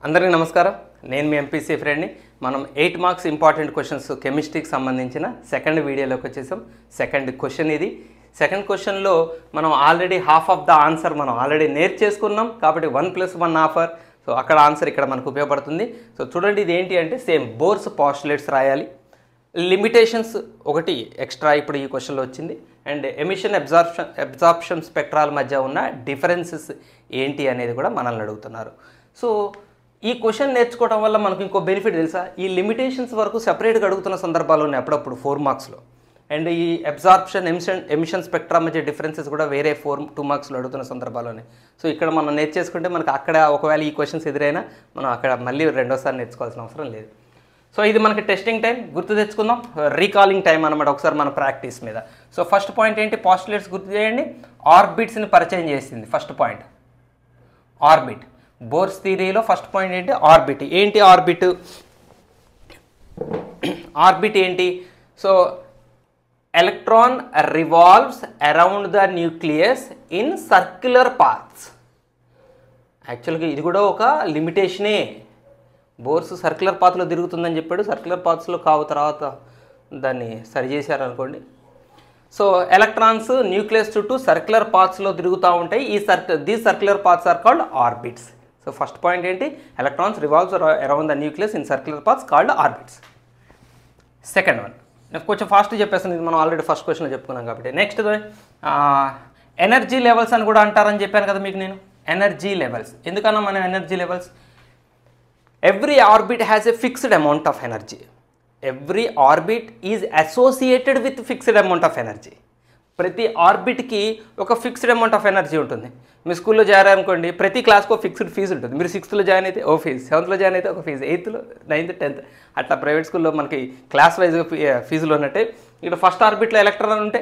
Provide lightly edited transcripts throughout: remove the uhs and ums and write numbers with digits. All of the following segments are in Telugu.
అందరికీ నమస్కారం. నేను మీ ఎంపీసీ ఫ్రెండ్ని. మనం 8 మార్క్స్ ఇంపార్టెంట్ క్వశ్చన్స్ కెమిస్ట్రీకి సంబంధించిన సెకండ్ వీడియోలోకి వచ్చేసాం. సెకండ్ క్వశ్చన్ ఇది. సెకండ్ క్వశ్చన్లో మనం already half of the answer మనం ఆల్రెడీ నేర్చేసుకున్నాం కాబట్టి 1+1 ఆఫర్. సో అక్కడ ఆన్సర్ ఇక్కడ మనకు ఉపయోగపడుతుంది. సో చూడండి, ఇది ఏంటి అంటే సేమ్ బోర్స్ పాస్టులేట్స్ రాయాలి. లిమిటేషన్స్ ఒకటి ఎక్స్ట్రా ఇప్పుడు ఈ క్వశ్చన్లో వచ్చింది. అండ్ ఎమిషన్ అబ్జార్ప్షన్ స్పెక్ట్రాల మధ్య ఉన్న డిఫరెన్సెస్ ఏంటి అనేది కూడా మనల్ని అడుగుతున్నారు. సో ఈ క్వశ్చన్ నేర్చుకోవడం వల్ల మనకు ఇంకో బెనిఫిట్ తెలుసా? ఈ లిమిటేషన్స్ వరకు సెపరేట్గా అడుగుతున్న సందర్భాలు ఉన్నాయి అప్పుడప్పుడు 4 మార్క్స్లో. అండ్ ఈ అబ్జార్ప్షన్ ఎమిషన్ స్పెక్ట్రా మధ్య డిఫరెన్సెస్ కూడా వేరే 2 మార్క్స్లో అడుగుతున్న సందర్భాలు ఉన్నాయి. సో ఇక్కడ మనం నేర్చేసుకుంటే మనకు అక్కడ ఒకవేళ ఈ క్వశ్చన్స్ ఎదురైనా మనం అక్కడ మళ్ళీ రెండోసారి నేర్చుకోవాల్సిన అవసరం లేదు. సో ఇది మనకి టెస్టింగ్ టైం, గుర్తు తెచ్చుకుందాం. రీకాలింగ్ టైం అనమాట ఒకసారి మన ప్రాక్టీస్ మీద. సో ఫస్ట్ పాయింట్ ఏంటి? పాస్టులేట్స్ గుర్తు చేయండి. ఆర్బిట్స్ని పరిచయం చేసింది ఫస్ట్ పాయింట్. ఆర్బిట్ బోర్స్ థియరీలో ఫస్ట్ పాయింట్ ఏంటి? ఆర్బిట్. ఏంటి ఆర్బిట్? ఆర్బిట్ ఏంటి? So electron revolves around the nucleus in circular paths. యాక్చువల్గా ఇది కూడా ఒక లిమిటేషనే. బోర్స్ సర్క్యులర్ పాత్లో తిరుగుతుందని చెప్పాడు. సర్క్యులర్ పాత్స్లో కావు, తర్వాత దాన్ని సరి చేశారనుకోండి. సో ఎలక్ట్రాన్స్ న్యూక్లియస్ చుట్టూ సర్క్యులర్ పాత్స్లో తిరుగుతూ ఉంటాయి. These circular paths are called orbits. So first point ఏంటి? Electrons revolves around the nucleus in circular paths called orbits. Second one నేను కొంచెం ఫాస్ట్ చెప్పేస్తాను, ఇది మనం ఆల్రెడీ ఫస్ట్ క్వశ్చన్లో చెప్పుకున్నాం కాబట్టి. నెక్స్ట్ ఎనర్జీ లెవెల్స్ అని కూడా అంటారని చెప్పాను కదా మీకు నేను. ఎనర్జీ లెవెల్స్ ఎందుకన్నా మనం energy levels? Every orbit has a fixed amount of energy. Every orbit is associated with fixed amount of energy. ప్రతి ఆర్బిట్కి ఒక ఫిక్స్డ్ అమౌంట్ ఆఫ్ ఎనర్జీ ఉంటుంది. మీ స్కూల్లో చేరారనుకోండి, ప్రతి క్లాస్కి ఒక ఫిక్స్డ్ ఫీజు ఉంటుంది. మీరు 6th జాయిన్ అయితే ఒక ఫీజు, 7th జాయిన్ అయితే ఒక ఫీజు, 8th 9th 10th అట్లా ప్రైవేట్ స్కూల్లో మనకి క్లాస్ వైజ్గా ఫీజులు ఉన్నట్టే ఇక్కడ ఫస్ట్ ఆర్బిట్లో ఎలక్ట్రాన్ ఉంటే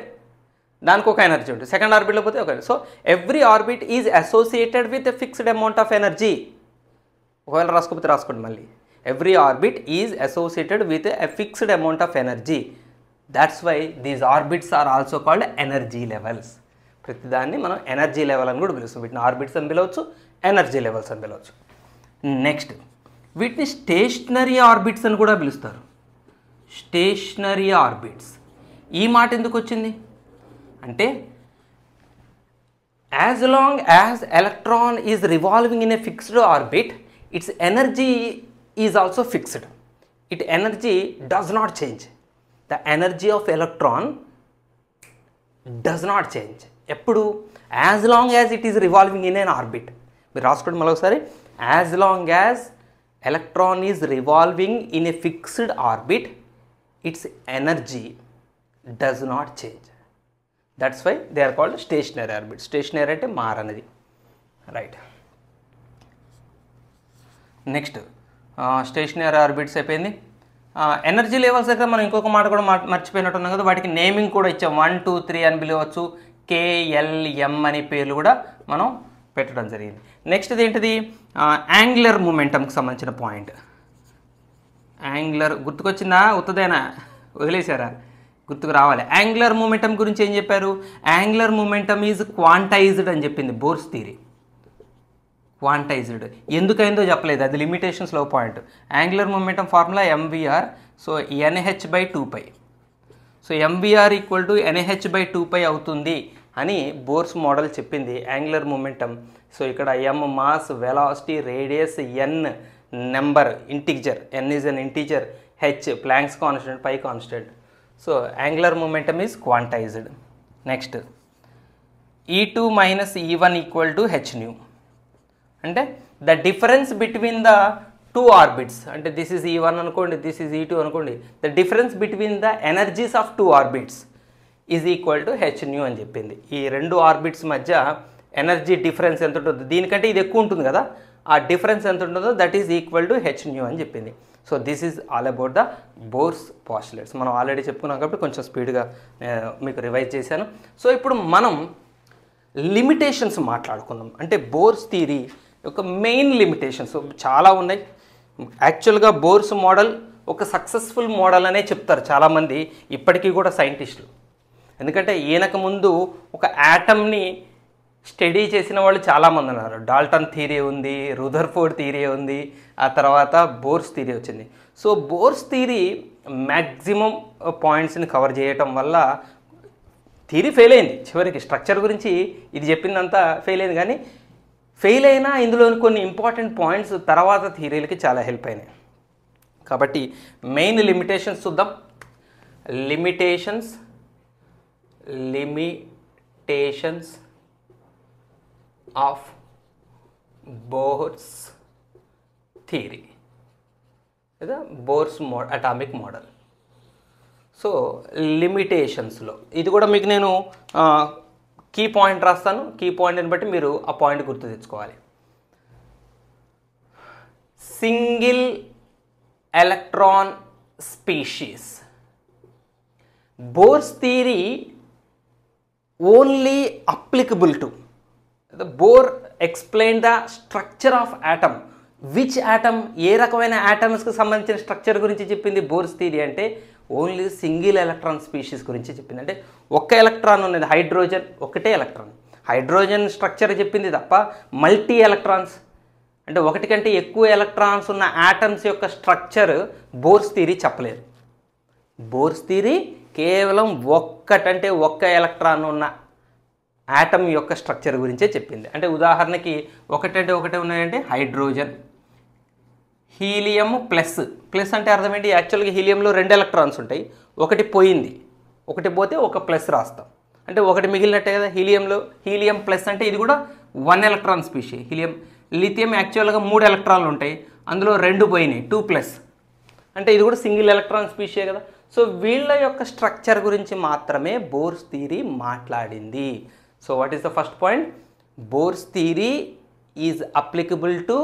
దానికి ఒక ఎనర్జీ ఉంటుంది, సెకండ్ ఆర్బిట్లో పోతే ఒక. So every orbit is associated with a fixed amount of energy. ఒకవేళ రాసుకోకపోతే రాసుకోండి మళ్ళీ. Every orbit is associated with a fixed amount of energy. That's why these orbits are also called energy levels. ప్రతిదాన్ని మనం ఎనర్జీ లెవెల్ అని కూడా పిలుస్తాం. వీటిని ఆర్బిట్స్ అని పిలవచ్చు, ఎనర్జీ లెవెల్స్ అని పిలవచ్చు. నెక్స్ట్ వీటిని స్టేషనరీ ఆర్బిట్స్ అని కూడా పిలుస్తారు. Stationary orbits. ఈ మాట ఎందుకు వచ్చింది అంటే as long as electron is revolving in a fixed orbit, its energy is also fixed. Its energy does not change. The energy of electron does not change. ఎప్పుడు? as long as it is revolving in an orbit. మీరు రాసుకోండి మళ్ళీ ఒకసారి. as long as electron is revolving in a fixed orbit, its energy does not change. That's why they are called stationary orbits. Stationary అంటే మారనది. రైట్. నెక్స్ట్ స్టేషనరీ ఆర్బిట్స్ అయిపోయింది. ఎనర్జీ లెవెల్స్ దగ్గర మనం ఇంకొక మాట కూడా మర్చిపోయినట్టున్నాం కదా. వాటికి నేమింగ్ కూడా ఇచ్చాం. 1 2 3 అని పిలవచ్చు. KLM అని పేర్లు కూడా మనం పెట్టడం జరిగింది. నెక్స్ట్ ఏంటిది? యాంగులర్ మూమెంటంకి సంబంధించిన పాయింట్. యాంగులర్ గుర్తుకొచ్చిందా? ఉత్తదేనా వదిలేశారా? గుర్తుకు రావాలి. యాంగులర్ మూమెంటం గురించి ఏం చెప్పారు? యాంగులర్ మూమెంటం ఈజ్ క్వాంటైజ్డ్ అని చెప్పింది బోర్స్ థియరీ. క్వాంటైజ్డ్ ఎందుకైందో చెప్పలేదు, అది లిమిటేషన్స్లో point. Angular momentum formula MVR. So NH/2π. So MVR = NH/2π అవుతుంది అని బోర్స్ మోడల్ చెప్పింది యాంగులర్ మూమెంటం. సో ఇక్కడ M mass, velocity, radius, N number, integer, N is an integer, H Planck's constant, π constant. So angular momentum is quantised. Next E2 - E1 = hν. అంటే the difference between the 2 orbits. అంటే దిస్ ఈజ్ E1 అనుకోండి, దిస్ ఈజ్ E2 అనుకోండి. The difference between the energies of 2 orbits is equal to hν అని చెప్పింది. ఈ 2 ఆర్బిట్స్ మధ్య ఎనర్జీ డిఫరెన్స్ ఎంత ఉంటుందో, దీనికంటే ఇది ఎక్కువ ఉంటుంది కదా, ఆ డిఫరెన్స్ ఎంత ఉంటుందో that is equal to hν అని చెప్పింది. So this is all about the Bohr's postulates. మనం ఆల్రెడీ చెప్పుకున్నాం కాబట్టి కొంచెం స్పీడ్గా మీకు రివైజ్ చేశాను. సో ఇప్పుడు మనం లిమిటేషన్స్ మాట్లాడుకుందాం. అంటే బోర్స్ థియరీ యొక్క మెయిన్ లిమిటేషన్స్ చాలా ఉన్నాయి. యాక్చువల్గా బోర్స్ మోడల్ ఒక సక్సెస్ఫుల్ మోడల్ అనే చెప్తారు చాలామంది ఇప్పటికీ కూడా సైంటిస్టులు. ఎందుకంటే ఈయనకు ముందు ఒక యాటమ్ని స్టడీ చేసిన వాళ్ళు చాలామంది ఉన్నారు. డాల్టన్ థియరీ ఉంది, రుదర్ఫోర్డ్ థియరీ ఉంది, ఆ తర్వాత బోర్స్ థియరీ వచ్చింది. సో బోర్స్ థియరీ మ్యాక్సిమం పాయింట్స్ని కవర్ చేయటం వల్ల థియరీ ఫెయిల్ అయింది. చివరికి స్ట్రక్చర్ గురించి ఇది చెప్పిందంతా ఫెయిల్ అయింది, కానీ ఫెయిల్ అయినా ఇందులోని కొన్ని ఇంపార్టెంట్ పాయింట్స్ తర్వాత థియరీలకి చాలా హెల్ప్ అయినాయి. కాబట్టి మెయిన్ లిమిటేషన్స్ చూద్దాం. లిమిటేషన్స్ ఆఫ్ బోర్స్ థియరీ లేదా బోర్స్ అటామిక్ మోడల్. సో లిమిటేషన్స్లో ఇది కూడా మీకు నేను కీ పాయింట్ రాస్తాను. కీ పాయింట్ని బట్టి మీరు ఆ పాయింట్ గుర్తు తెచ్చుకోవాలి. Single electron species. Bohr's theory only applicable to the Bohr explained the structure of atom. Which atom, ఏ రకమైన ఆటమ్స్కి సంబంధించిన స్ట్రక్చర్ గురించి చెప్పింది బోర్స్ థియరీ అంటే ఓన్లీ సింగిల్ ఎలక్ట్రాన్ స్పీషీస్ గురించి చెప్పింది. అంటే ఒక్క ఎలక్ట్రాన్ ఉన్నది, హైడ్రోజన్ ఒకటే ఎలక్ట్రాన్, హైడ్రోజన్ స్ట్రక్చర్ చెప్పింది తప్ప మల్టీ ఎలక్ట్రాన్స్ అంటే ఒకటి కంటే ఎక్కువ ఎలక్ట్రాన్స్ ఉన్న ఆటమ్స్ యొక్క స్ట్రక్చర్ బోర్స్ థియరీ చెప్పలేదు. బోర్స్ థియరీ కేవలం ఒక్క ఎలక్ట్రాన్ ఉన్న ఆటమ్ యొక్క స్ట్రక్చర్ గురించే చెప్పింది. అంటే ఉదాహరణకి ఒకటే ఉన్నాయంటే హైడ్రోజన్, హీలియం ప్లస్ అంటే అర్థం ఏంటి? యాక్చువల్గా హీలియంలో 2 ఎలక్ట్రాన్స్ ఉంటాయి, ఒకటి పోయింది, ఒకటి పోతే ఒక ప్లస్ రాస్తాం అంటే ఒకటి మిగిలినట్టే కదా. హీలియం ప్లస్ అంటే ఇది కూడా 1 ఎలక్ట్రాన్ స్పీషీ. లిథియం యాక్చువల్గా 3 ఎలక్ట్రాన్లు ఉంటాయి, అందులో 2 పోయినాయి, 2+ అంటే ఇది కూడా సింగిల్ ఎలక్ట్రాన్ స్పీషీ కదా. సో వీళ్ళ యొక్క స్ట్రక్చర్ గురించి మాత్రమే బోర్స్ థియరీ మాట్లాడింది. So what is the first point? Bohr's theory is applicable to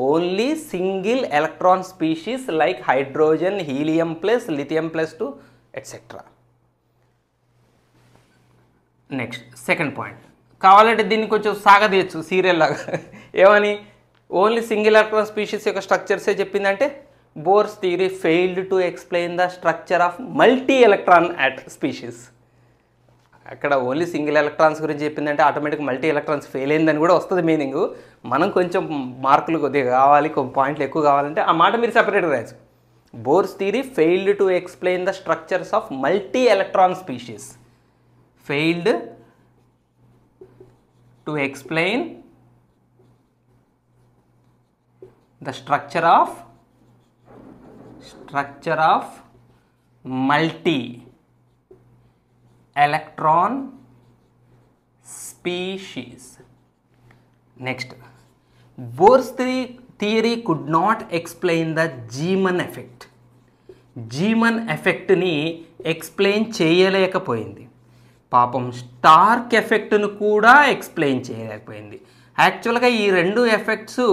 only single electron species like hydrogen, helium plus, lithium plus 2 etcetera. Next second point. కావాలంటే దీన్ని కొంచెం సాగదీయచ్చు సీరియల్ లాగా. ఏమని? ఓన్లీ సింగిల్ ఎలక్ట్రాన్ స్పీషీస్ యొక్క స్ట్రక్చర్సే చెప్పిందంటే Bohr's theory failed to explain the structure of multi-electron species. అక్కడ ఓన్లీ సింగిల్ ఎలక్ట్రాన్స్ గురించి చెప్పిందంటే ఆటోమేటిక్ మల్టీ ఎలక్ట్రాన్స్ ఫెయిల్ అయిందని కూడా వస్తుంది మీనింగ్. మనం కొంచెం మార్కులు కొద్దిగా కావాలి, కొన్ని పాయింట్లు ఎక్కువ కావాలంటే ఆ మాట మీరు సపరేట్గా రాయచ్చు. Bohr's theory failed to explain the structures of multi-electron species. Failed to explain the structure of multi-electron species. Next, Bohr's theory could not explain the Zeeman effect. Zeeman effect ni explain చేయలేకపోయింది. పాపం స్టార్క్ ఎఫెక్ట్ను కూడా ఎక్స్ప్లెయిన్ చేయలేకపోయింది. యాక్చువల్గా ఈ 2 ఎఫెక్ట్స్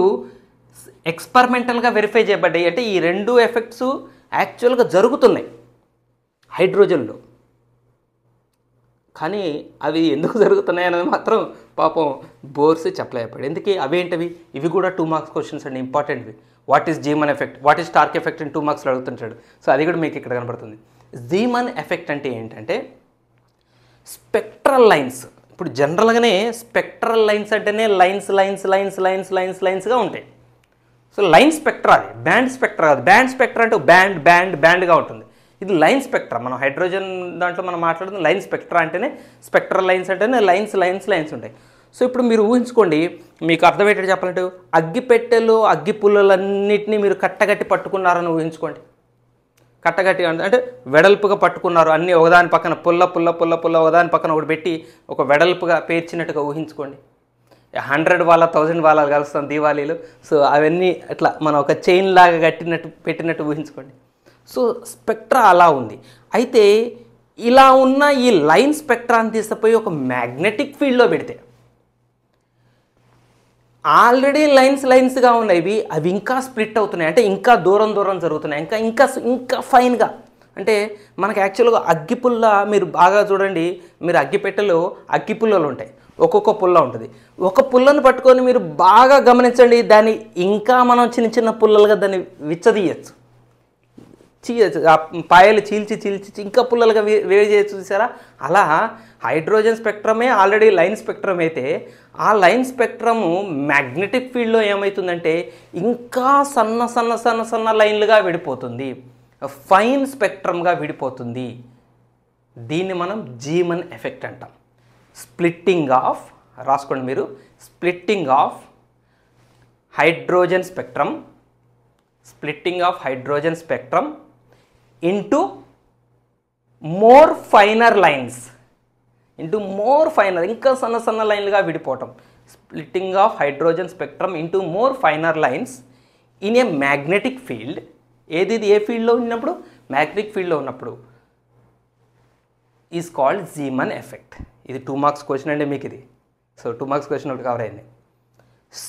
ఎక్స్పెరిమెంటల్గా వెరిఫై చేయబడ్డాయి. అంటే ఈ 2 ఎఫెక్ట్స్ యాక్చువల్గా జరుగుతున్నాయి హైడ్రోజన్లో, కానీ అవి ఎందుకు జరుగుతున్నాయి అనేది మాత్రం పాపం బోర్స్ చెప్పలేకపోయాడు. ఎందుకు? అవేంటవి? ఇవి కూడా 2 మార్క్స్ క్వశ్చన్స్ అండి, ఇంపార్టెంట్వి. What is Zeeman effect, what is Stark effect అని 2 మార్క్స్లో అడుగుతుంటాడు. సో అది కూడా మీకు ఇక్కడ కనబడుతుంది. జీమన్ ఎఫెక్ట్ అంటే ఏంటంటే స్పెక్ట్రల్ లైన్స్. ఇప్పుడు జనరల్గానే స్పెక్ట్రల్ లైన్స్ అంటేనే లైన్స్గా ఉంటాయి. సో లైన్ స్పెక్ట్రా, అది బ్యాండ్ స్పెక్ట్రా కాదు. బ్యాండ్ స్పెక్ట్రా అంటే బ్యాండ్గా ఉంటుంది. ఇది లైన్ స్పెక్ట్రా. మనం హైడ్రోజన్ దాంట్లో మనం మాట్లాడుతున్న లైన్ స్పెక్ట్రా అంటేనే, స్పెక్ట్రల్ లైన్స్ అంటేనే లైన్స్ ఉంటాయి. సో ఇప్పుడు మీరు ఊహించుకోండి, మీకు అర్థమయ్యేటట్టు చెప్పాలంటే అగ్గిపెట్టెలో అగ్గి పుల్లలన్నింటినీ మీరు కట్టగట్టి పట్టుకున్నారని ఊహించుకోండి. కట్టగట్టి అంటే వెడల్పుగా పట్టుకున్నారు, అన్నీ ఒకదాని పక్కన పుల్ల ఒకదాని పక్కన ఒకటి పెట్టి ఒక వెడల్పుగా పేర్చినట్టుగా ఊహించుకోండి. 100 వాళ్ళ 1000 వాళ్ళ కలుస్తాం దీవాళీలు. సో అవన్నీ అట్లా మనం ఒక చైన్ లాగా పెట్టినట్టు ఊహించుకోండి. సో స్పెక్ట్రా అలా ఉంది. అయితే ఇలా ఉన్న ఈ లైన్ స్పెక్ట్రాన్ని తీసుకుపోయి ఒక మ్యాగ్నెటిక్ ఫీల్డ్లో పెడితే, ఆల్రెడీ లైన్స్గా ఉన్నాయి, అవి ఇంకా స్ప్లిట్ అవుతున్నాయి, అంటే ఇంకా దూరం జరుగుతున్నాయి, ఇంకా ఫైన్గా. అంటే మనకు యాక్చువల్గా అగ్గిపుల్ల, మీరు బాగా చూడండి, మీరు అగ్గిపెట్టెలో అగ్గిపుల్లలు ఉంటాయి, ఒక్కొక్క పుల్ల ఉంటుంది. ఒక పుల్లను పట్టుకొని మీరు బాగా గమనించండి, దాన్ని ఇంకా మనం చిన్న పుల్లలుగా దాన్ని విచ్చదీయచ్చు. ఆ పాయలు చీల్చి ఇంకా పుల్లలుగా వేడి చేయొచ్చు చూసారా. అలా హైడ్రోజన్ స్పెక్ట్రమే ఆల్రెడీ లైన్ స్పెక్ట్రమ్ అయితే ఆ లైన్ స్పెక్ట్రము మ్యాగ్నెటిక్ ఫీల్డ్లో ఏమవుతుందంటే ఇంకా సన్న లైన్లుగా విడిపోతుంది, ఫైన్ స్పెక్ట్రమ్గా విడిపోతుంది. దీన్ని మనం జీమన్ ఎఫెక్ట్ అంటాం. స్ప్లిట్టింగ్ ఆఫ్, రాసుకోండి మీరు, splitting of hydrogen spectrum, splitting of hydrogen spectrum into more finer lines, ఇంకా సన్న లైన్లుగా విడిపోవటం. Splitting of hydrogen spectrum into more finer lines in a magnetic field. ఏది ఏ ఫీల్డ్లో ఉన్నప్పుడు? మ్యాగ్నెటిక్ ఫీల్డ్లో ఉన్నప్పుడు. Is called Zeeman effect. ఇది 2 మార్క్స్ క్వశ్చన్ అండి మీకు ఇది. సో 2 మార్క్స్ క్వశ్చన్ ఒకటి కవర్ అయింది.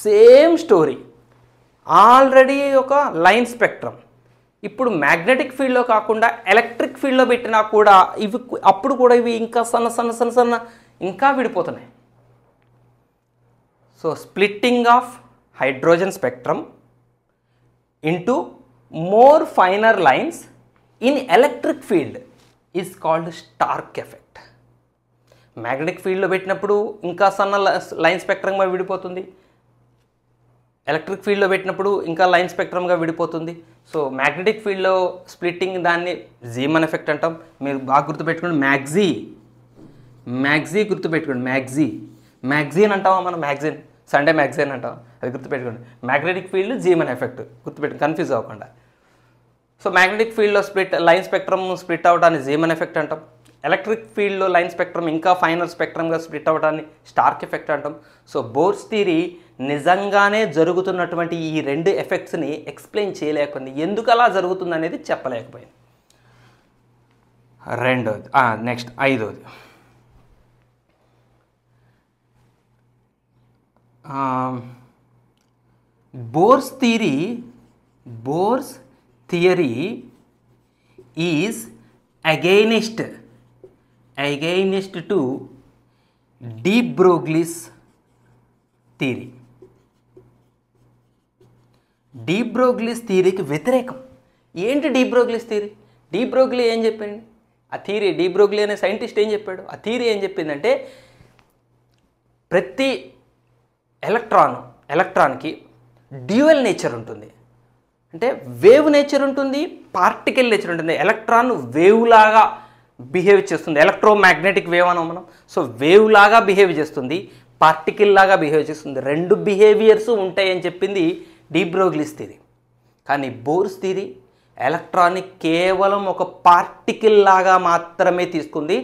సేమ్ స్టోరీ, ఆల్రెడీ ఒక లైన్ స్పెక్ట్రమ్ ఇప్పుడు మ్యాగ్నెటిక్ ఫీల్డ్లో కాకుండా ఎలక్ట్రిక్ ఫీల్డ్లో పెట్టినా కూడా అప్పుడు కూడా ఇవి ఇంకా సన్న ఇంకా విడిపోతున్నాయి. So splitting of hydrogen spectrum into more finer lines in electric field is called Stark effect. Magnetic ఫీల్డ్లో పెట్టినప్పుడు ఇంకా సన్న లైన్ స్పెక్ట్రమ్గా విడిపోతుంది, ఎలక్ట్రిక్ ఫీల్డ్లో పెట్టినప్పుడు ఇంకా లైన్ స్పెక్ట్రమ్గా విడిపోతుంది. సో మ్యాగ్నెటిక్ ఫీల్డ్లో స్ప్లిట్టింగ్ దాన్ని జీమన్ ఎఫెక్ట్ అంటాం. మీరు బాగా గుర్తుపెట్టుకోండి, మ్యాగ్జీ గుర్తుపెట్టుకోండి, మ్యాగ్జీన్ అంటామా మనం? మ్యాగ్జిన్, సండే మ్యాగ్జిన్ అంటాం, అది గుర్తుపెట్టుకోండి. మ్యాగ్నెటిక్ ఫీల్డ్ జీమన్ ఎఫెక్ట్ గుర్తుపెట్టుకోండి, కన్ఫ్యూజ్ అవ్వకుండా. సో మ్యాగ్నెటిక్ ఫీల్డ్లో లైన్ స్పెక్ట్రమ్ స్ప్లిట్ అవ్వడాన్ని జీమన్ ఎఫెక్ట్ అంటాం. ఎలక్ట్రిక్ ఫీల్డ్లో లైన్ స్పెక్ట్రమ్ ఇంకా ఫైనల్ స్పెక్ట్రమ్గా స్ప్లిట్ అవ్వడాన్ని స్టార్క్ ఎఫెక్ట్ అంటాం. సో బోర్స్ థియరీ నిజంగానే జరుగుతున్నటువంటి ఈ 2 ఎఫెక్ట్స్ని ఎక్స్ప్లెయిన్ చేయలేకపోయింది. ఎందుకు అలా జరుగుతుంది అనేది చెప్పలేకపోయింది. రెండోది, నెక్స్ట్ 5వది, Bohr's theory is against to de Broglie's theory. De Broglie's థియరీకి వ్యతిరేకం. ఏంటి de Broglie's theory? De Broglie ఏం చెప్పింది? ఆ థియరీ, డి బ్రోగ్లీ అనే సైంటిస్ట్ ఏం చెప్పాడు? ఆ థియరీ ఏం చెప్పిందంటే ప్రతి ఎలక్ట్రాన్కి డ్యూయల్ నేచర్ ఉంటుంది. అంటే వేవ్ నేచర్ ఉంటుంది, పార్టికల్ నేచర్ ఉంటుంది. ఎలక్ట్రాన్ వేవ్ లాగా బిహేవ్ చేస్తుంది, ఎలక్ట్రోమాగ్నెటిక్ వేవ్ అన్నాం మనం. సో వేవ్ లాగా బిహేవ్ చేస్తుంది, పార్టికల్ లాగా బిహేవ్ చేస్తుంది. 2 బిహేవియర్స్ ఉంటాయని చెప్పింది డి బ్రోగ్లీస్ థియరీ. కానీ బోర్స్ థియరీ ఎలక్ట్రాన్ని కేవలం ఒక పార్టికల్ లాగా మాత్రమే తీసుకుంది.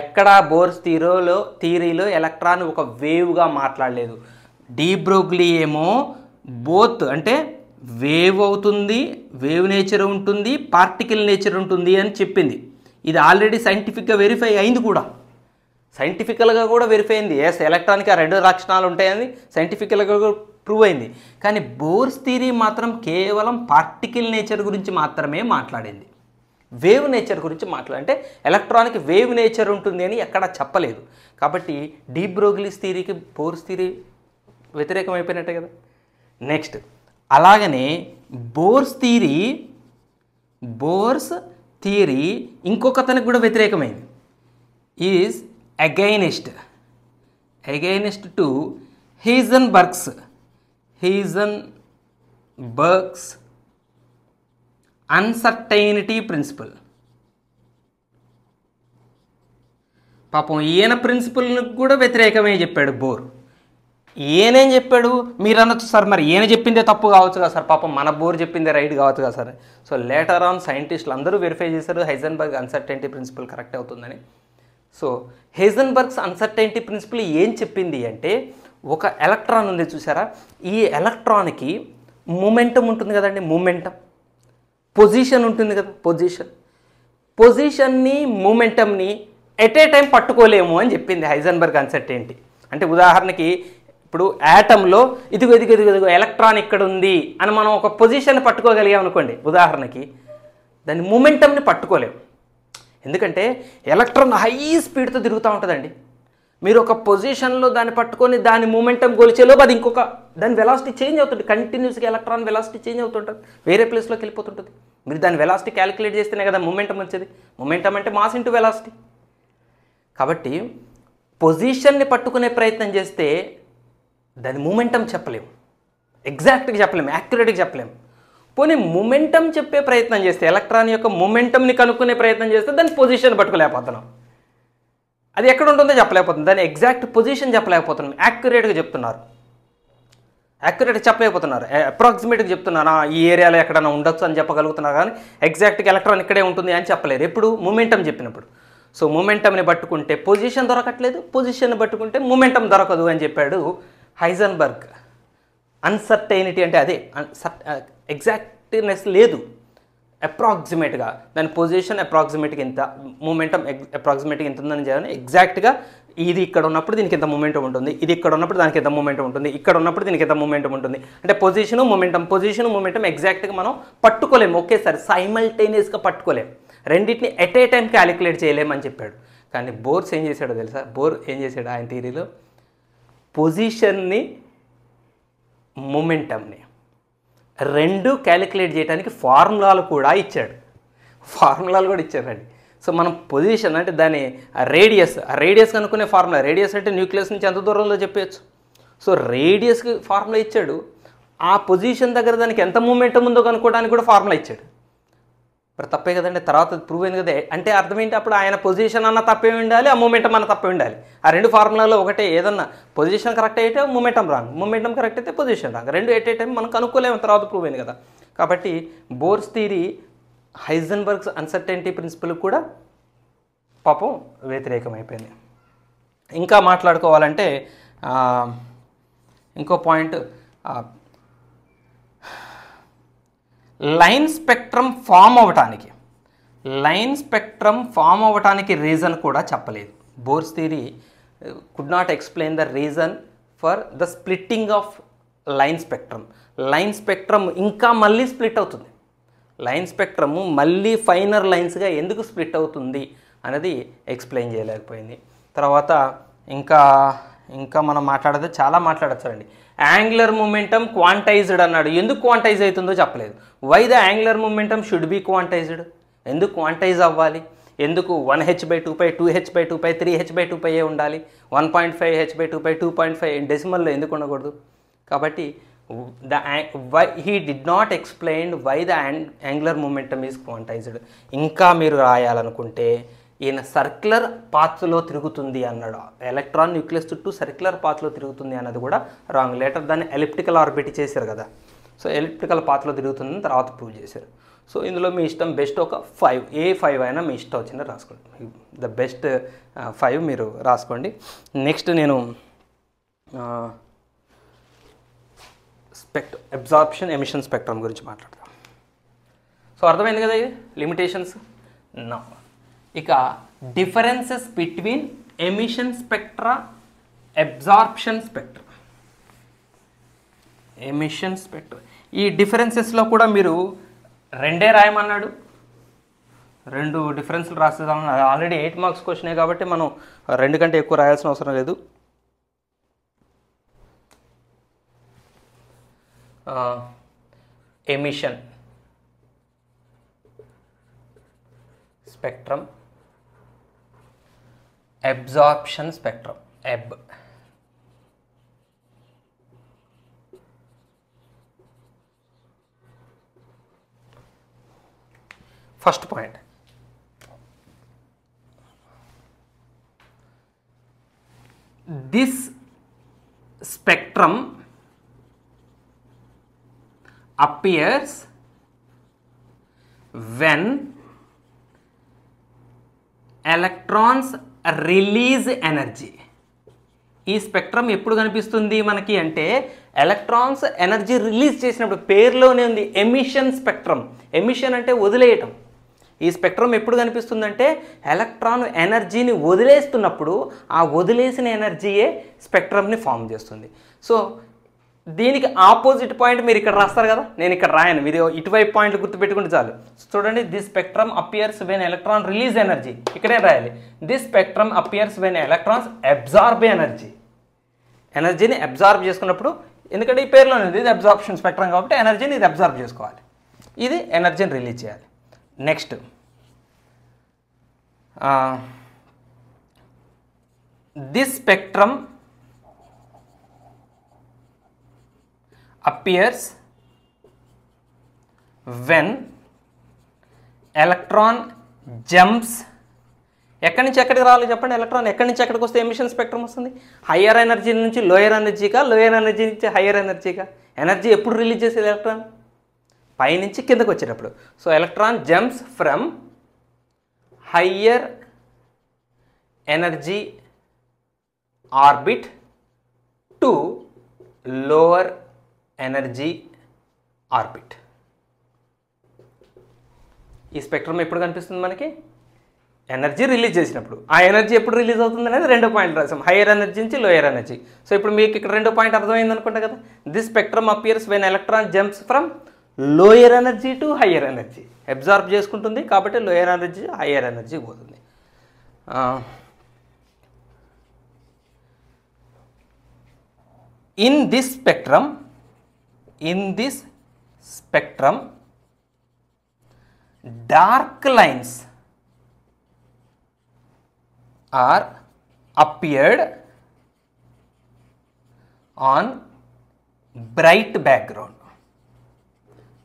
ఎక్కడా బోర్స్ థియరీలో ఎలక్ట్రాన్ ఒక వేవ్గా మాట్లాడలేదు. డి బ్రోగ్లీ ఏమో బోత్, అంటే వేవ్ అవుతుంది, వేవ్ నేచర్ ఉంటుంది, పార్టికల్ నేచర్ ఉంటుంది అని చెప్పింది. ఇది ఆల్రెడీ సైంటిఫిక్గా వెరిఫై అయింది కూడా, సైంటిఫికల్గా కూడా వెరిఫై అయింది. ఎస్, ఎలక్ట్రాన్కి ఆ 2 లక్షణాలు ఉంటాయని సైంటిఫికల్గా ప్రూవ్ అయింది. కానీ బోర్స్ థియరీ మాత్రం కేవలం పార్టికల్ నేచర్ గురించి మాత్రమే మాట్లాడింది, వేవ్ నేచర్ గురించి అంటే ఎలక్ట్రాన్కి వేవ్ నేచర్ ఉంటుంది అని ఎక్కడా చెప్పలేదు. కాబట్టి డి బ్రోగ్లీస్ థియరీకి బోర్స్ థియరీ వ్యతిరేకం అయిపోయినట్టే కదా. నెక్స్ట్ అలాగనే బోర్స్ థియరీ ఇంకొకతనికి కూడా వ్యతిరేకమైంది. Is against to Heisenberg's uncertainty principle. పాపం ఈయన ప్రిన్సిపల్ని కూడా వ్యతిరేకమే చెప్పాడు బోర్. ఈయనేం చెప్పాడు? మీరు అనొచ్చు సార్, మరి ఈయన చెప్పిందే తప్పు కావచ్చు కదా సార్, పాపం మన బోర్ చెప్పిందే రైట్ కావచ్చు కదా సార్. సో లేటర్ ఆన్ సైంటిస్టులు అందరూ వెరిఫై చేశారు హైజన్బర్గ్ అన్సర్టైనిటీ ప్రిన్సిపల్ కరెక్ట్ అవుతుందని. సో హైజన్బర్గ్స్ అన్సర్టైనిటీ ప్రిన్సిపల్ ఏం చెప్పింది అంటే, ఒక ఎలక్ట్రాన్ ఉంది చూసారా, ఈ ఎలక్ట్రాన్కి మూమెంటం ఉంటుంది కదండి, పొజిషన్ ఉంటుంది కదా, పొజిషన్ని మూమెంటంని ఎట్ ఏ టైం పట్టుకోలేము అని చెప్పింది హైజన్బర్గ్ అన్సర్టైనిటీ. అంటే ఉదాహరణకి ఇప్పుడు యాటంలో ఇదిగో ఎలక్ట్రాన్ ఇక్కడ ఉంది అని మనం ఒక పొజిషన్ పట్టుకోగలిగాం అనుకోండి ఉదాహరణకి, దాని మూమెంటంని పట్టుకోలేము. ఎందుకంటే ఎలక్ట్రాన్ హై స్పీడ్తో తిరుగుతూ ఉంటుందండి. మీరు ఒక పొజిషన్లో దాన్ని పట్టుకొని దాని మూమెంటం గొలిచేలోపు అది ఇంకొక దాని వెలాసిటీ చేంజ్ అవుతుంది. కంటిన్యూస్గా ఎలక్ట్రాన్ వెలాసిటీ చేంజ్ అవుతుంటుంది, వేరే ప్లేస్లోకి వెళ్ళిపోతుంటుంది. మీరు దాని వెలాసిటీ క్యాలిక్యులేట్ చేస్తేనే కదా మూమెంటం వచ్చేది. మూమెంటం అంటే మాస్ ఇంటూ వెలాసిటీ. కాబట్టి పొజిషన్ని పట్టుకునే ప్రయత్నం చేస్తే దాని మూమెంటం చెప్పలేము, ఎగ్జాక్ట్గా చెప్పలేము, యాక్యురేట్గా చెప్పలేము. పోనీ మూమెంటం చెప్పే ప్రయత్నం చేస్తే, ఎలక్ట్రాన్ యొక్క మూమెంటంని కనుక్కునే ప్రయత్నం చేస్తే దాని పొజిషన్ పట్టుకోలేకపోతున్నాం. అది ఎక్కడ ఉంటుందో చెప్పలేకపోతుంది, దాని ఎగ్జాక్ట్ పొజిషన్ చెప్పలేకపోతున్నాం. యాక్యురేట్గా చెప్తున్నారు, యాక్యురేట్గా చెప్పలేకపోతున్నారు, అప్రాక్సిమేట్గా చెప్తున్నారు. ఈ ఏరియాలో ఎక్కడైనా ఉండొచ్చు అని చెప్పగలుగుతున్నారు, కానీ ఎగ్జాక్ట్గా ఎలక్ట్రాన్ ఇక్కడే ఉంటుంది అని చెప్పలేరు. ఎప్పుడు మూమెంటం చెప్పినప్పుడు. సో మూమెంటంని పట్టుకుంటే పొజిషన్ దొరకట్లేదు, పొజిషన్ని పట్టుకుంటే మూమెంటం దొరకదు అని చెప్పాడు హైజెన్బర్గ్. అన్సర్టైనిటీ అంటే అదే, ఎగ్జాక్ట్నెస్ లేదు, అప్రాక్సిమేట్గా దాని పొజిషన్ అప్రాక్సిమేట్గా ఇంత, మూమెంటం అప్రాక్సిమేట్గా ఇంత ఉందని చెప్పని ఎగ్జాక్ట్గా ఇది ఇక్కడ ఉన్నప్పుడు దీనికి ఎంత మూమెంటం ఉంటుంది, ఇది ఇక్కడ ఉన్నప్పుడు దానికి ఎంత మూమెంటం ఉంటుంది, ఇక్కడ ఉన్నప్పుడు దీనికి ఎంత మూమెంటం ఉంటుంది అంటే పొజిషను మూమెంటం ఎగ్జాక్ట్గా మనం పట్టుకోలేము, ఒకేసారి సైమల్టేనియస్గా పట్టుకోలేము, రెండింటిని ఎట్ ఏ టైం క్యాలిక్యులేట్ చేయలేమని చెప్పాడు. కానీ బోర్స్ ఏం చేశాడో తెలుసా? బోర్ ఏం చేశాడు ఆయన థియరీలో? పొజిషన్ని మూమెంటంని రెండు క్యాలిక్యులేట్ చేయడానికి ఫార్ములాలు కూడా ఇచ్చారండి. సో మనం పొజిషన్ అంటే దాని రేడియస్ కనుక్కునే ఫార్ములా, రేడియస్ అంటే న్యూక్లియస్ నుంచి ఎంత దూరంలో చెప్పచ్చు. సో రేడియస్కి ఫార్ములా ఇచ్చాడు, ఆ పొజిషన్ దగ్గర దానికి ఎంత మూమెంటం ఉందో కనుక్కోవడానికి కూడా ఫార్ములా ఇచ్చాడు. మరి తప్పే కదండి, తర్వాత ప్రూవ్ అయింది కదా. అంటే అర్థం ఏంటి? అప్పుడు ఆయన పొజిషన్ అన్న తప్పే ఉండాలి, ఆ మూమెంటం అన్న తప్పే ఉండాలి. ఆ రెండు ఫార్ములాలో ఒకటే, ఏదన్నా పొజిషన్ కరెక్ట్ అయితే మూమెంటం రాంగ్, మూమెంటం కరెక్ట్ అయితే పొజిషన్ రాంగ్, రెండు ఎట్ ఏ టైం మనం కనుక్కోలేము, తర్వాత ప్రూవ్ అయింది కదా. కాబట్టి Bohr's theory Heisenberg's uncertainty principle కూడా పాపం వ్యతిరేకమైపోయింది. ఇంకా మాట్లాడుకోవాలంటే ఇంకో పాయింట్, లైన్ స్పెక్ట్రమ్ ఫామ్ అవ్వటానికి రీజన్ కూడా చెప్పలేదు. Bohr's theory could not explain the reason for the splitting of line spectrum ఇంకా మళ్ళీ స్ప్లిట్ అవుతుంది. లైన్ స్పెక్ట్రమ్ మళ్ళీ ఫైనర్ లైన్స్గా ఎందుకు స్ప్లిట్ అవుతుంది అనేది ఎక్స్ప్లెయిన్ చేయలేకపోయింది. తర్వాత ఇంకా మనం చాలా మాట్లాడచ్చండి. యాంగులర్ మూమెంటం క్వాంటైజ్డ్ అన్నాడు, ఎందుకు క్వాంటైజ్ అవుతుందో చెప్పలేదు. Why the angular momentum should be quantized, ఎందుకు క్వాంటైజ్ అవ్వాలి, ఎందుకు 1h/2π 2h/2π 3h/2π ఉండాలి, 1.5h/2π 2.5 డెసిమల్లో ఎందుకు ఉండకూడదు? కాబట్టి he did not explain why the angular momentum is quantized. ఇంకా మీరు రాయాలనుకుంటే ఈయన సర్క్యులర్ పాత్లో తిరుగుతుంది అన్నాడు, ఎలక్ట్రాన్ న్యూక్లియస్ చుట్టూ సర్క్యులర్ పాత్లో తిరుగుతుంది అన్నది కూడా రాంగ్. లేటర్ దాన్ని ఎలిప్టికల్ ఆర్బిట్ చేశారు కదా, సో ఎలిప్టికల్ పాత్లో తిరుగుతుందని తర్వాత ప్రూవ్ చేశారు. సో ఇందులో మీ ఇష్టం, బెస్ట్ ఒక 5, ఏ 5 అయినా మీ ఇష్టం వచ్చిందో రాసుకోండి, ద బెస్ట్ 5 మీరు రాసుకోండి. నెక్స్ట్ నేను అబ్జార్ప్షన్ ఎమిషన్ స్పెక్ట్రమ్ గురించి మాట్లాడతాం. సో అర్థమైంది కదా ఇది లిమిటేషన్స్. నా ఇక differences between emission spectra, absorption spectra. Emission spectra ఈ డిఫరెన్సెస్లో కూడా మీరు రెండే రాయమన్నాడు, 2 డిఫరెన్స్లు రాసేదాం. ఆల్రెడీ 8 మార్క్స్ క్వశ్చనే కాబట్టి మనం 2 కంటే ఎక్కువ రాయాల్సిన అవసరం లేదు. ఎమిషన్ స్పెక్ట్రమ్, అబ్జార్ప్షన్ స్పెక్ట్రమ్, ఎబ్. First point, this spectrum appears when electrons release energy. ఈ స్పెక్ట్రమ్ ఎప్పుడు కనిపిస్తుంది మనకి అంటే ఎలక్ట్రాన్స్ ఎనర్జీ రిలీజ్ చేసినప్పుడు. పేరులోనే ఉంది ఎమిషన్ స్పెక్ట్రమ్, ఎమిషన్ అంటే వదిలేయటం. ఈ స్పెక్ట్రమ్ ఎప్పుడు కనిపిస్తుందంటే ఎలక్ట్రాన్ ఎనర్జీని వదిలేస్తున్నప్పుడు ఆ వదిలేసిన ఎనర్జీయే స్పెక్ట్రమ్ని ఫామ్ చేస్తుంది. సో దీనికి ఆపోజిట్ పాయింట్ మీరు ఇక్కడ రాస్తారు కదా, నేను ఇక్కడ రాయను, మీరు ఇటువైపు పాయింట్లు గుర్తుపెట్టుకుంటే చాలు. చూడండి, this spectrum appears when electron release energy, ఇక్కడే రాయాలి. This spectrum appears when electrons absorb energy, ఎనర్జీని అబ్జార్బ్ చేసుకున్నప్పుడు, ఎందుకంటే ఈ పేరులోనే ఇది అబ్జార్ప్షన్ స్పెక్ట్రమ్ కాబట్టి ఎనర్జీని ఇది అబ్జార్బ్ చేసుకోవాలి, ఇది ఎనర్జీని రిలీజ్ చేయాలి. Next this spectrum appears when electron jumps. ఎక్కడి నుంచి ఎక్కడికి రావాలి చెప్పండి, ఎలక్ట్రాన్ ఎక్కడి నుంచి ఎక్కడికి వస్తే ఎమిషన్ స్పెక్ట్రమ్ వస్తుంది? హయ్యర్ ఎనర్జీ నుంచి లోయర్ ఎనర్జీకా, లోయర్ ఎనర్జీ నుంచి హయ్యర్ ఎనర్జీకా? ఎనర్జీ ఎప్పుడు రిలీజ్ చేసేది ఎలక్ట్రాన్? పైనుంచి కిందకు వచ్చేటప్పుడు. So electron jumps from higher energy orbit to lower energy orbit. ఈ స్పెక్ట్రమ్ ఎప్పుడు కనిపిస్తుంది మనకి? ఎనర్జీ రిలీజ్ చేసినప్పుడు. ఆ ఎనర్జీ ఎప్పుడు రిలీజ్ అవుతుంది అనేది రెండో పాయింట్ రాసాం, హైయర్ ఎనర్జీ నుంచి లోయర్ ఎనర్జీ. సో ఇప్పుడు మీకు ఇక్కడ రెండో పాయింట్ అర్థమైంది అనుకుంటా కదా. This spectrum appears when electron jumps from lower energy to higher energy. Absorb చేసుకుంటుంది కాబట్టి లోయర్ ఎనర్జీ హయ్యర్ ఎనర్జీ పోతుంది. In this spectrum, dark lines are appeared on bright background.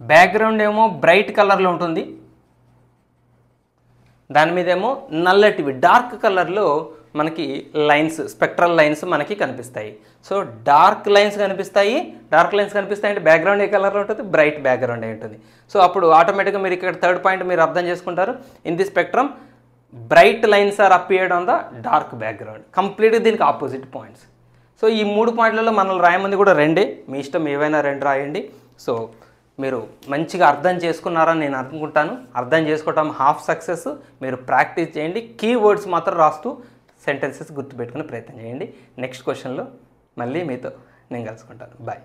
Background ఏమో బ్రైట్ కలర్లో ఉంటుంది, దాని మీదేమో నల్లటివి డార్క్ కలర్లో మనకి లైన్స్, స్పెక్ట్రల్ లైన్స్ మనకి కనిపిస్తాయి. సో డార్క్ లైన్స్ కనిపిస్తాయి, డార్క్ లైన్స్ కనిపిస్తాయి అంటే బ్యాక్గ్రౌండ్ ఏ కలర్లో ఉంటుంది? బ్రైట్ బ్యాక్గ్రౌండ్ అయి ఉంటుంది. సో అప్పుడు ఆటోమేటిక్గా మీరు ఇక్కడ థర్డ్ పాయింట్ మీరు అర్థం చేసుకుంటారు. In the spectrum bright lines are appeared on the dark background. కంప్లీట్గా దీనికి ఆపోజిట్ పాయింట్స్. సో ఈ 3 పాయింట్లలో మనల్ని రాయమంది కూడా రెండే, మీ ఇష్టం ఏవైనా 2 రాయండి. సో మీరు మంచిగా అర్థం చేసుకున్నారని నేను అనుకుంటాను. అర్థం చేసుకోవటం హాఫ్ సక్సెస్. మీరు ప్రాక్టీస్ చేయండి, కీవర్డ్స్ మాత్రం రాస్తూ సెంటెన్సెస్ గుర్తుపెట్టుకునే ప్రయత్నం చేయండి. నెక్స్ట్ క్వశ్చన్లో మళ్ళీ మీతో నేను కలుసుకుంటాను. బాయ్.